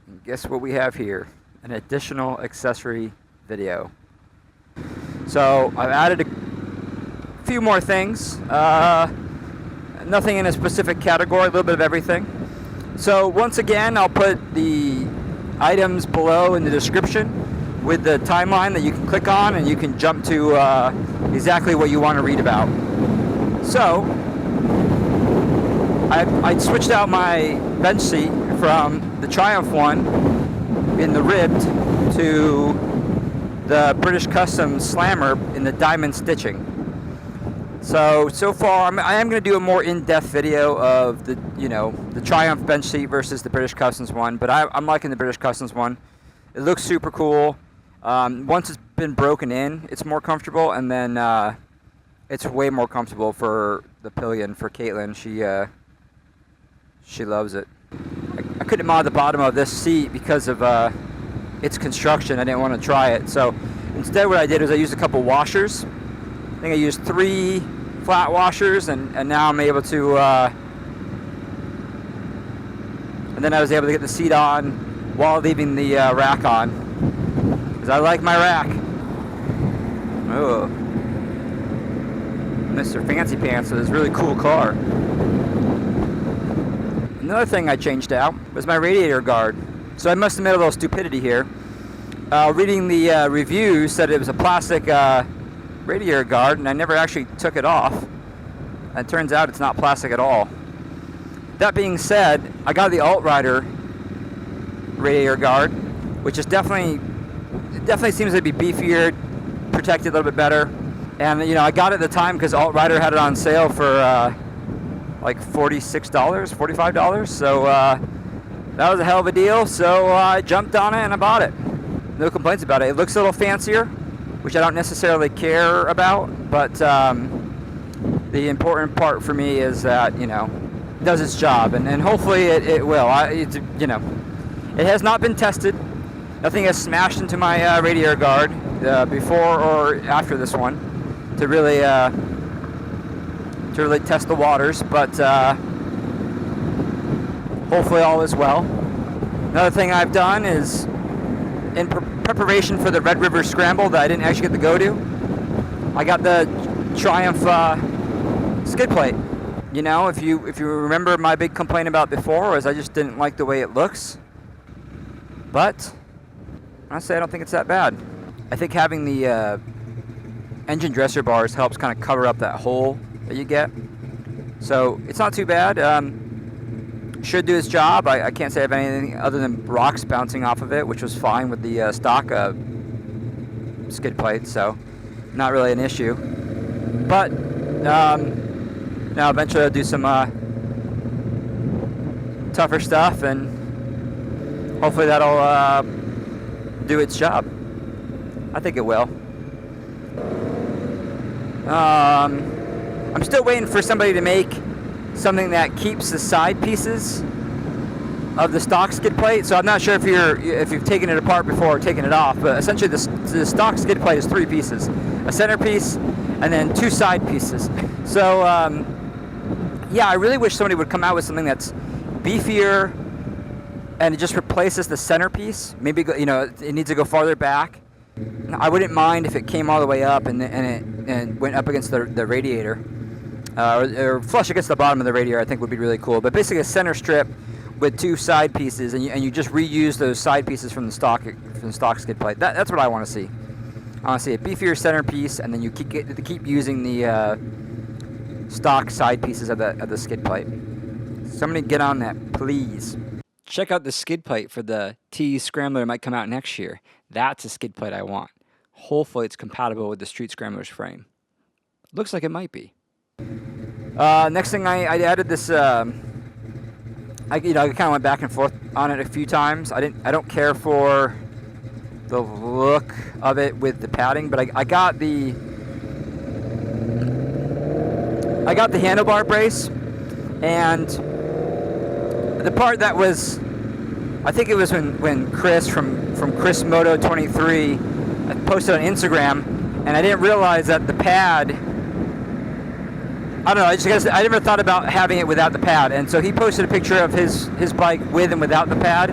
And guess what we have here? An additional accessory video. So I've added a few more things. Nothing in a specific category, a little bit of everything. So once again, I'll put the items below in the description with the timeline that you can click on, and you can jump to exactly what you want to read about. So I switched out my bench seat from the Triumph one in the ribbed to the British Custom Slammer in the diamond stitching. So far I am going to do a more in-depth video of the the Triumph bench seat versus the British Customs one, but I'm liking the British Customs one. It looks super cool. Once it's been broken in, it's more comfortable, and then it's way more comfortable for the pillion for Caitlin. She loves it. I couldn't mod the bottom of this seat because of its construction. I didn't want to try it, so instead what I did is I used a couple washers. I think I used 3 flat washers, and now I'm able to and then I was able to get the seat on while leaving the rack on, because I like my rack. Oh, Mr. Fancy Pants with this really cool car. Another thing I changed out was my radiator guard. So I must have made a little stupidity here. Reading the reviews said it was a plastic radiator guard, and I never actually took it off. And it turns out it's not plastic at all. That being said, I got the Alt-Rider radiator guard, which is definitely seems to be beefier, protected a little bit better. And I got it at the time because Alt-Rider had it on sale for like $46, $45. So that was a hell of a deal. So I jumped on it and I bought it. No complaints about it. It looks a little fancier, which I don't necessarily care about, but the important part for me is that it does its job, and hopefully it will. It has not been tested. Nothing has smashed into my radiator guard before or after this one to really test the waters, but hopefully all is well. Another thing I've done is, in preparation for the Red River Scramble that I didn't actually get to go to, I got the Triumph skid plate. If you remember, my big complaint about before was I just didn't like the way it looks. But honestly, I don't think it's that bad. I think having the engine dresser bars helps kind of cover up that hole that you get. So it's not too bad. Should do its job. I can't say I have anything other than rocks bouncing off of it, which was fine with the stock skid plate, so not really an issue. But now eventually I'll do some tougher stuff, and hopefully that'll do its job. I think it will. I'm still waiting for somebody to make something that keeps the side pieces of the stock skid plate. So I'm not sure if you've taken it apart before or taken it off, but essentially the stock skid plate is 3 pieces: a center piece and then 2 side pieces. So yeah, I really wish somebody would come out with something that's beefier and it just replaces the center piece. Maybe it needs to go farther back. I wouldn't mind if it came all the way up and went up against the radiator. Or flush against the bottom of the radiator, I think would be really cool. But basically a center strip with 2 side pieces, and you just reuse those side pieces from the stock skid plate. That's what I want to see. I want to see a beefier center piece, and then you keep using the stock side pieces of the skid plate. Somebody get on that, please. Check out the skid plate for the T Scrambler that might come out next year. That's a skid plate I want. Hopefully it's compatible with the Street Scrambler's frame. Looks like it might be. Next thing I added this. I kind of went back and forth on it a few times. I don't care for the look of it with the padding, but I got the handlebar brace, and the part that was, I think it was when Chris from Chris Moto 23 posted on Instagram, and I didn't realize that the pad. I don't know, I never thought about having it without the pad, and so he posted a picture of his bike with and without the pad,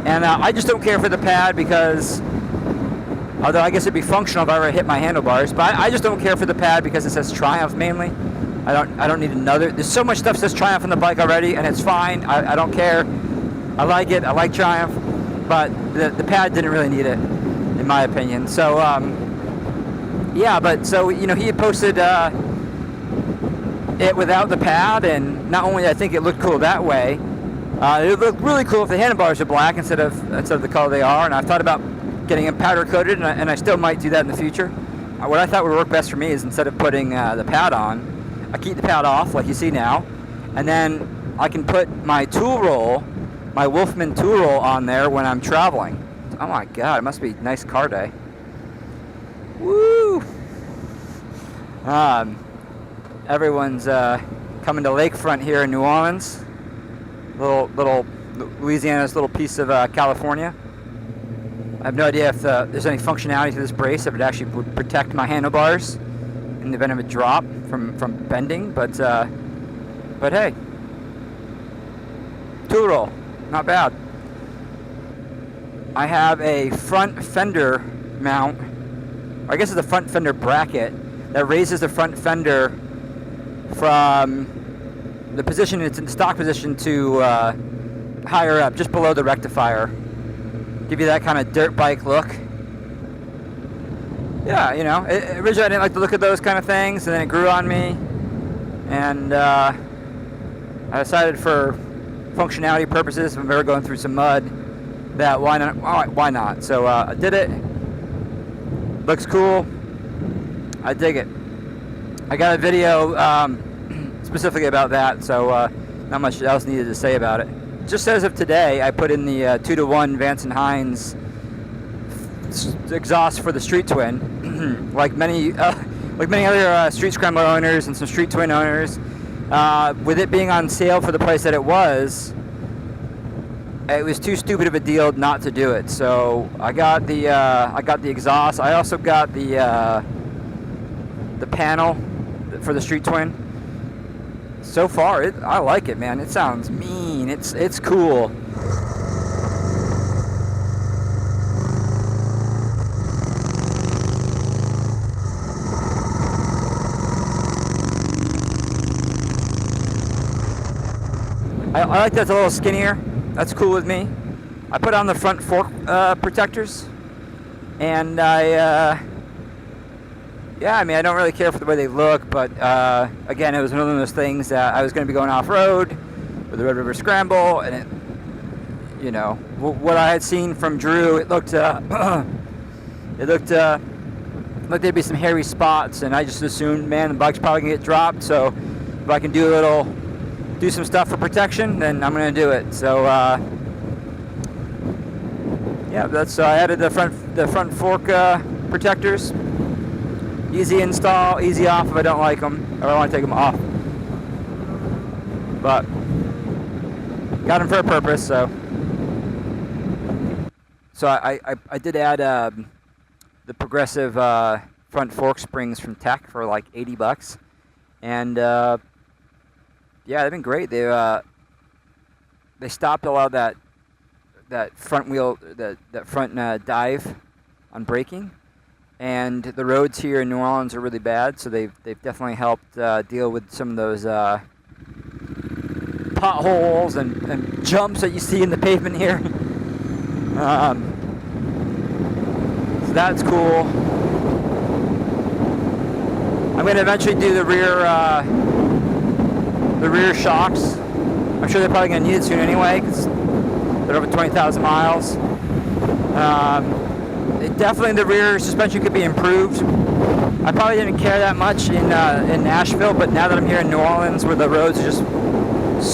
And I just don't care for the pad because, although I guess it'd be functional if I ever hit my handlebars, but I just don't care for the pad because it says Triumph mainly. I don't need another. There's so much stuff that says Triumph on the bike already, and it's fine. I don't care. I like it. I like Triumph, but the pad didn't really need it, in my opinion. So yeah, but so he had posted it without the pad, and not only I think it looked cool that way, it would look really cool if the handlebars are black instead of the color they are. And I've thought about getting them powder coated, and I still might do that in the future. What I thought would work best for me is instead of putting the pad on, I keep the pad off like you see now, and then I can put my tool roll, my Wolfman tool roll on there when I'm traveling. Oh my god, it must be a nice car day. Woo! Everyone's coming to Lakefront here in New Orleans. Little Louisiana's little piece of California. I have no idea if there's any functionality to this brace, if it actually would protect my handlebars in the event of a drop from bending, but hey, tool roll, not bad. I have a front fender mount, or I guess it's a front fender bracket that raises the front fender from the position it's in stock position to higher up, just below the rectifier. Give you that kind of dirt bike look. Yeah, originally I didn't like the look of those kind of things, and then it grew on me, and I decided for functionality purposes, if I'm ever going through some mud, that why not? So I did it. Looks cool. I dig it. I got a video specifically about that, so not much else needed to say about it. Just as of today, I put in the 2-to-1 Vance Hines exhaust for the Street Twin, like many other Street Scrambler owners and some Street Twin owners. With it being on sale for the price that it was too stupid of a deal not to do it. So I got the exhaust. I also got the panel for the Street Twin. So far, I like it, man. It sounds mean. It's cool. I like that it's a little skinnier. That's cool with me. I put on the front fork protectors, and I don't really care for the way they look, but again, it was one of those things that I was going to be going off-road with the Red River Scramble, and it, what I had seen from Drew, it looked like there'd be some hairy spots, and I just assumed, man, the bike's probably going to get dropped, so if I can do some stuff for protection, then I'm going to do it. So yeah, I added the front fork protectors. Easy install, easy off if I don't like them, or I want to take them off. But got them for a purpose, so I did add the progressive front fork springs from Tech for like $80, and yeah, they've been great. They stopped a lot of that front wheel, that front dive on braking. And the roads here in New Orleans are really bad, so they've definitely helped deal with some of those potholes and jumps that you see in the pavement here. So that's cool. I'm going to eventually do the rear shocks. I'm sure they're probably going to need it soon anyway, because they're over 20,000 miles. Definitely the rear suspension could be improved. I probably didn't care that much in Nashville, but now that I'm here in New Orleans, where the roads are just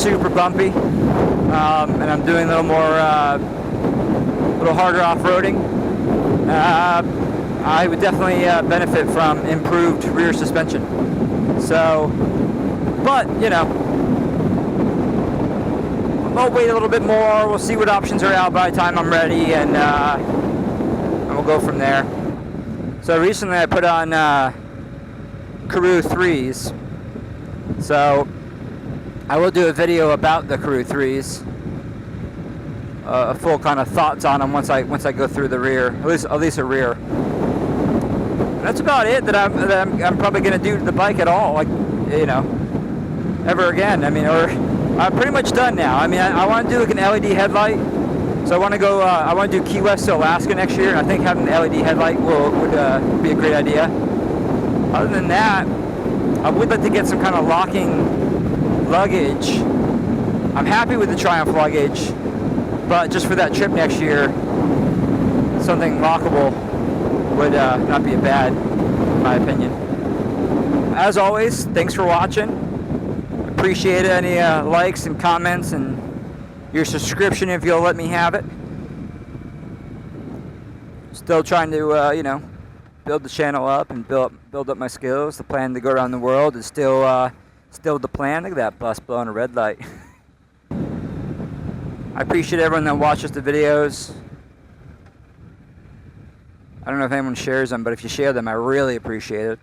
super bumpy, and I'm doing a little harder off-roading, I would definitely benefit from improved rear suspension. So, but I'll wait a little bit more. We'll see what options are out by the time I'm ready, and we'll go from there. So recently I put on Karoo 3s. So I will do a video about the Karoo 3s a full kind of thoughts on them once I go through the rear, at least a rear. And that's about it that I'm probably going to do to the bike at all, like, you know, ever again. I mean, or I'm pretty much done now. I mean, I want to do like an LED headlight. So I want to go. I want to do Key West to Alaska next year. I think having an LED headlight would be a great idea. Other than that, I would like to get some kind of locking luggage. I'm happy with the Triumph luggage, but just for that trip next year, something lockable would not be bad, in my opinion. As always, thanks for watching. Appreciate any likes and comments and your subscription if you'll let me have it. Still trying to, you know, build the channel up and build up my skills. The plan to go around the world is still the plan. Look at that bus blowing a red light. I appreciate everyone that watches the videos. I don't know if anyone shares them, but if you share them, I really appreciate it.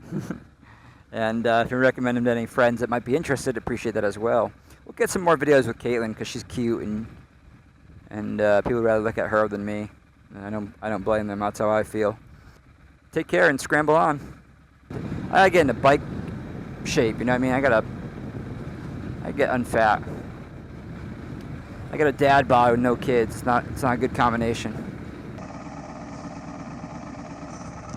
And if you recommend them to any friends that might be interested, I appreciate that as well. We'll get some more videos with Caitlin because she's cute and people would rather look at her than me. And I don't blame them. That's how I feel. Take care and scramble on. I gotta get into bike shape. You know what I mean? I get unfat. I got a dad bod with no kids. It's not a good combination.